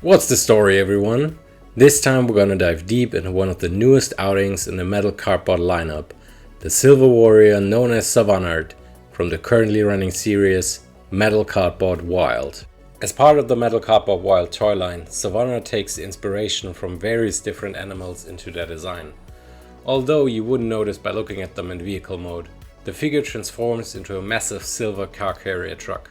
What's the story, everyone? This time we're gonna dive deep into one of the newest outings in the Metal Cardbot lineup, the Silver Warrior known as Savannard, from the currently running series Metal Cardbot Wild. As part of the Metal Cardbot Wild toy line, Savannard takes inspiration from various different animals into their design. Although you wouldn't notice by looking at them in vehicle mode, the figure transforms into a massive silver car carrier truck.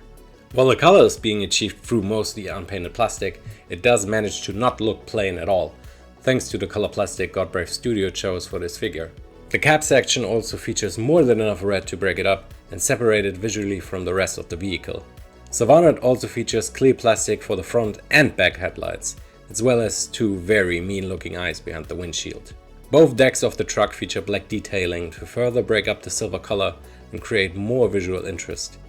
While the color is being achieved through mostly unpainted plastic, it does manage to not look plain at all, thanks to the color plastic Convoy Studio chose for this figure. The cap section also features more than enough red to break it up and separate it visually from the rest of the vehicle. Savannard also features clear plastic for the front and back headlights, as well as two very mean looking eyes behind the windshield. Both decks of the truck feature black detailing to further break up the silver color and create more visual interest.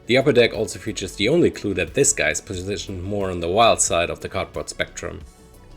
The upper deck also features the only clue that this guy is positioned more on the wild side of the cardboard spectrum.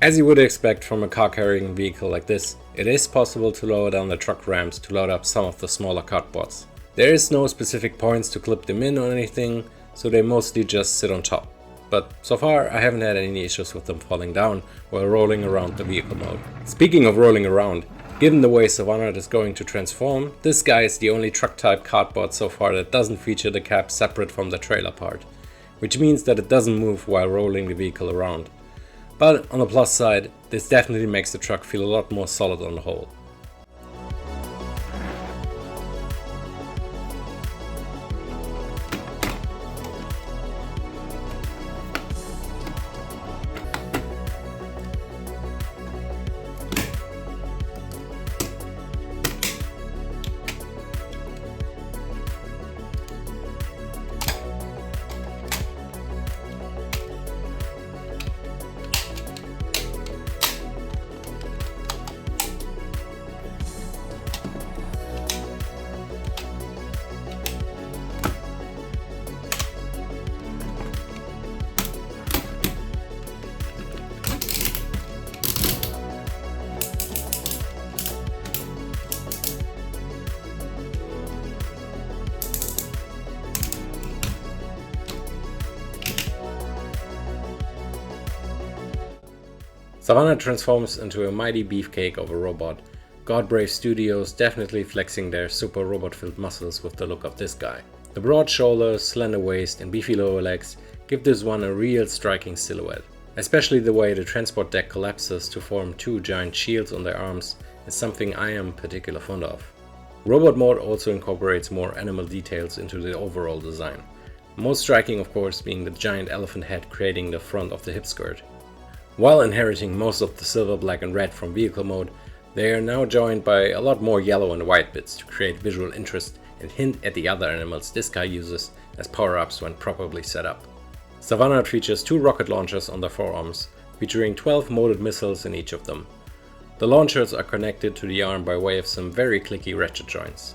As you would expect from a car carrying vehicle like this, it is possible to lower down the truck ramps to load up some of the smaller cardboards. There is no specific points to clip them in or anything, so they mostly just sit on top. But so far I haven't had any issues with them falling down while rolling around the vehicle mode. Speaking of rolling around, given the way Savannard is going to transform, this guy is the only truck type cardboard so far that doesn't feature the cap separate from the trailer part, which means that it doesn't move while rolling the vehicle around. But on the plus side, this definitely makes the truck feel a lot more solid on the whole. Savannard transforms into a mighty beefcake of a robot. Godbrave Studios definitely flexing their super robot-filled muscles with the look of this guy. The broad shoulders, slender waist and beefy lower legs give this one a real striking silhouette. Especially the way the transport deck collapses to form two giant shields on their arms is something I am particularly fond of. Robot mode also incorporates more animal details into the overall design. Most striking of course being the giant elephant head creating the front of the hip skirt. While inheriting most of the silver, black and red from vehicle mode, they are now joined by a lot more yellow and white bits to create visual interest and hint at the other animals this guy uses as power-ups when properly set up. Savannard features two rocket launchers on the forearms, featuring 12 molded missiles in each of them. The launchers are connected to the arm by way of some very clicky ratchet joints.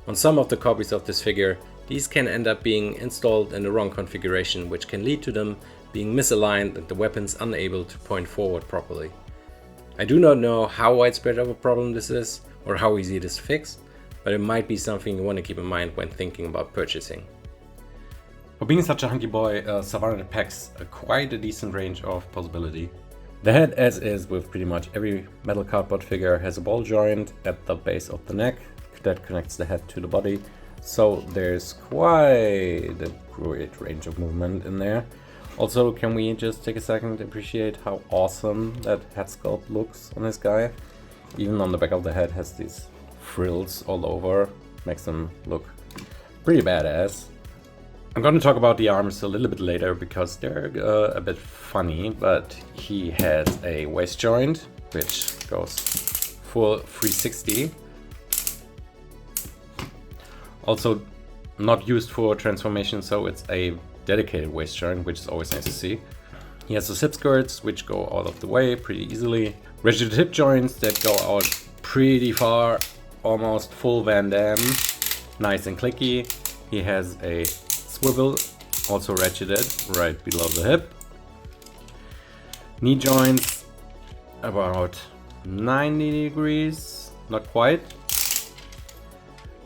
On some of the copies of this figure, these can end up being installed in the wrong configuration, which can lead to them being misaligned and the weapons unable to point forward properly. I do not know how widespread of a problem this is or how easy it is to fix, but it might be something you want to keep in mind when thinking about purchasing. For being such a hunky boy, Savannard packs quite a decent range of possibility. The head, as is with pretty much every metal cardboard figure, has a ball joint at the base of the neck that connects the head to the body, so there's quite a great range of movement in there. Also, can we just take a second to appreciate how awesome that head sculpt looks on this guy? Even on the back of the head has these frills all over, makes them look pretty badass. I'm gonna talk about the arms a little bit later because they're a bit funny, but he has a waist joint which goes full 360. Also not used for transformation, so it's a dedicated waist joint, which is always nice to see. He has the hip skirts, which go out of the way pretty easily. Rigid hip joints that go out pretty far, almost full Van Damme, nice and clicky. He has a swivel, also ratcheted right below the hip. Knee joints about 90 degrees, not quite.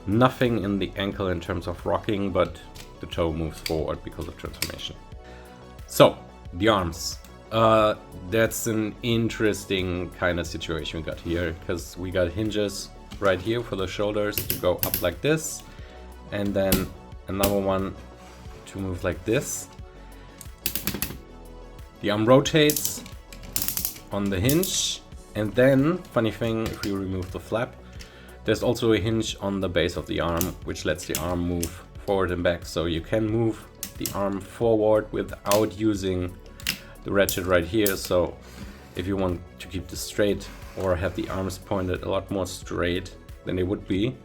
Nothing in the ankle in terms of rocking, but the toe moves forward because of transformation. So, the arms. That's an interesting kind of situation we got here, because we got hinges right here for the shoulders to go up like this, and then another one to move like this. The arm rotates on the hinge, and then, funny thing, if we remove the flap, there's also a hinge on the base of the arm, which lets the arm move forward and back. So you can move the arm forward without using the ratchet right here. So if you want to keep this straight or have the arms pointed a lot more straight than they would be,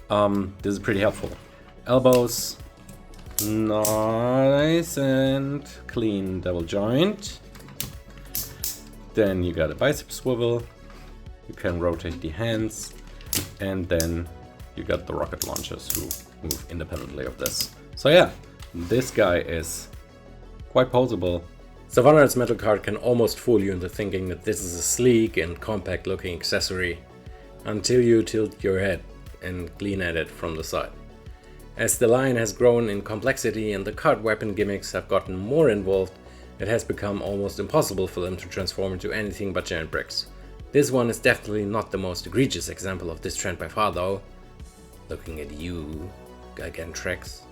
this is pretty helpful. Elbows, nice and clean double joint. Then you got a bicep swivel. You can rotate the hands, and then you got the rocket launchers who move independently of this. So yeah, this guy is quite posable. Savannard's metal card can almost fool you into thinking that this is a sleek and compact looking accessory until you tilt your head and glean at it from the side. As the line has grown in complexity and the card weapon gimmicks have gotten more involved, it has become almost impossible for them to transform into anything but giant bricks. This one is definitely not the most egregious example of this trend by far though. Looking at you, Gigantrex.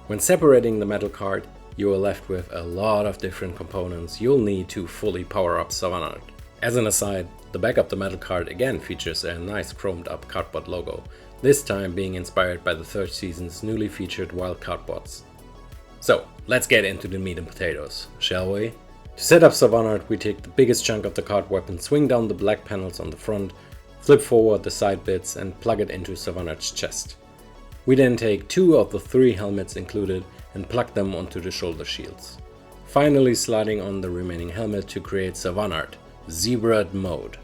When separating the metal card, you are left with a lot of different components you'll need to fully power up Savannard. As an aside, the back of the metal card again features a nice chromed up Cardbot logo, this time being inspired by the third season's newly featured wild Cardbots. So, let's get into the meat and potatoes, shall we? To set up Savannard, we take the biggest chunk of the card weapon, swing down the black panels on the front, flip forward the side bits and plug it into Savannard's chest. We then take 2 of the 3 helmets included and plug them onto the shoulder shields. Finally sliding on the remaining helmet to create Savannard, Zebrad mode.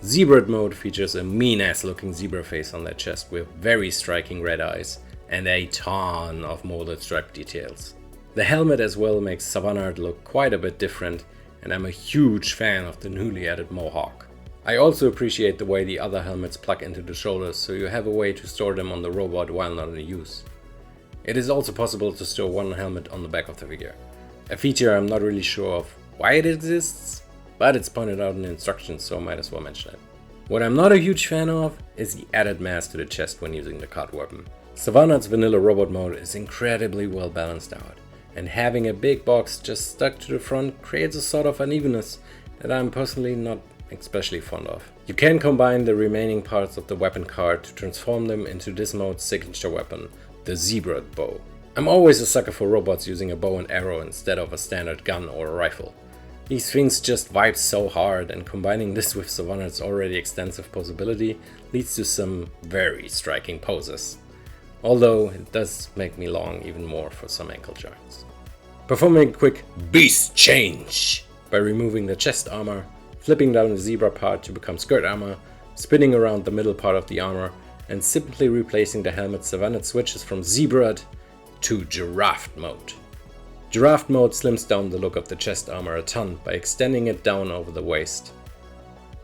Zebrad mode features a mean ass looking zebra face on their chest with very striking red eyes and a ton of molded stripe details. The helmet as well makes Savannard look quite a bit different, and I'm a huge fan of the newly added mohawk. I also appreciate the way the other helmets plug into the shoulders, so you have a way to store them on the robot while not in use. It is also possible to store one helmet on the back of the figure. A feature I'm not really sure of why it exists, but it's pointed out in the instructions, so I might as well mention it. What I'm not a huge fan of is the added mass to the chest when using the card weapon. Savannard's vanilla robot mode is incredibly well balanced out, and having a big box just stuck to the front creates a sort of unevenness that I'm personally not especially fond of. You can combine the remaining parts of the weapon card to transform them into this mode's signature weapon, the Zebrad bow. I'm always a sucker for robots using a bow and arrow instead of a standard gun or a rifle. These things just vibe so hard, and combining this with Savannard's already extensive posability leads to some very striking poses. Although it does make me long even more for some ankle joints. Performing a quick beast change by removing the chest armor, flipping down the zebra part to become skirt armor, spinning around the middle part of the armor, and simply replacing the helmet, Savannard switches from Zebrad to Giraffe mode. Giraffe mode slims down the look of the chest armor a ton by extending it down over the waist.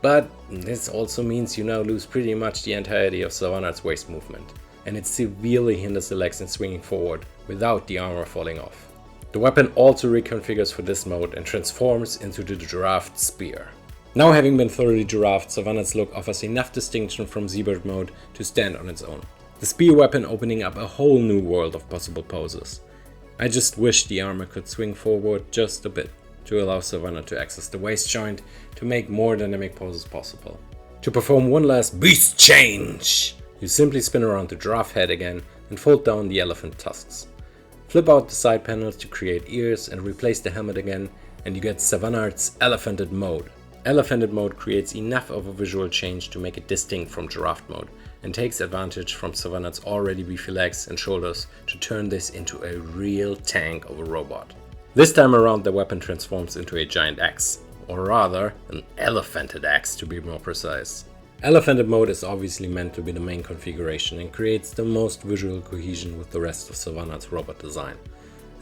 But this also means you now lose pretty much the entirety of Savannard's waist movement, and it severely hinders the legs in swinging forward without the armor falling off. The weapon also reconfigures for this mode and transforms into the Giraffe Spear. Now having been thoroughly giraffed, Savannard's look offers enough distinction from Zebrad mode to stand on its own. The spear weapon opening up a whole new world of possible poses. I just wish the armor could swing forward just a bit to allow Savannard to access the waist joint to make more dynamic poses possible. To perform one last beast change, you simply spin around the giraffe head again and fold down the elephant tusks. Flip out the side panels to create ears and replace the helmet again, and you get Savannard's Elephanted mode. Elephanted mode creates enough of a visual change to make it distinct from Giraffe mode, and takes advantage from Savannard's already beefy legs and shoulders to turn this into a real tank of a robot. This time around the weapon transforms into a giant axe, or rather, an elephanted axe to be more precise. Elephanted mode is obviously meant to be the main configuration and creates the most visual cohesion with the rest of Savannard's robot design.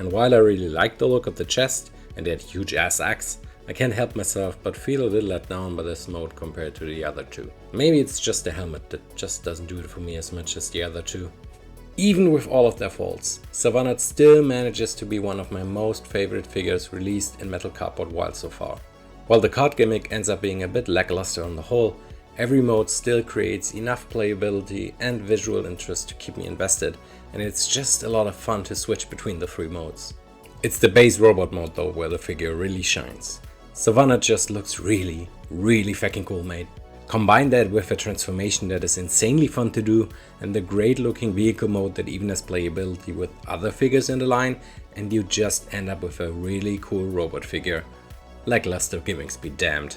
And while I really like the look of the chest and that huge ass axe, I can't help myself but feel a little let down by this mode compared to the other two. Maybe it's just the helmet that just doesn't do it for me as much as the other two. Even with all of their faults, Savannard still manages to be one of my most favorite figures released in Metal Cardboard Wild so far. While the card gimmick ends up being a bit lackluster on the whole, every mode still creates enough playability and visual interest to keep me invested, and it's just a lot of fun to switch between the 3 modes. It's the base robot mode though where the figure really shines. Savannard just looks really fucking cool, mate. Combine that with a transformation that is insanely fun to do and the great looking vehicle mode that even has playability with other figures in the line, and you just end up with a really cool robot figure. Lackluster gimmicks be damned.